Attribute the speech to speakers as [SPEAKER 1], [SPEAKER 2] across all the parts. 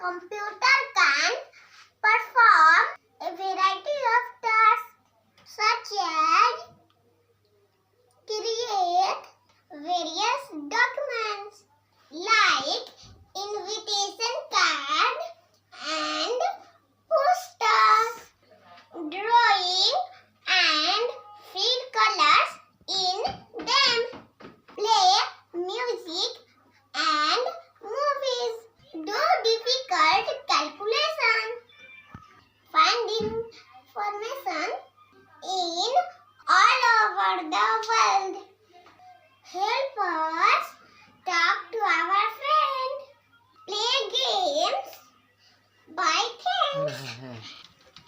[SPEAKER 1] computer can perform a variety of tasks such as create various documents like invitation card and posters, drawing and feed colors in them, play music and movies, do difficult calculation, find information in all over the world, help us talk to our friends, play games, buy things,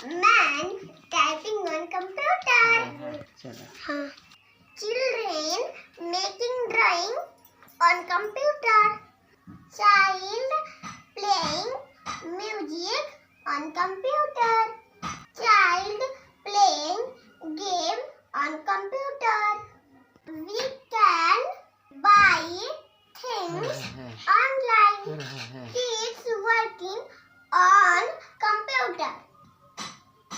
[SPEAKER 1] man typing on computer, children making drawing on computer, child playing music on computer, child playing game on computer. We can buy things online. Kids working on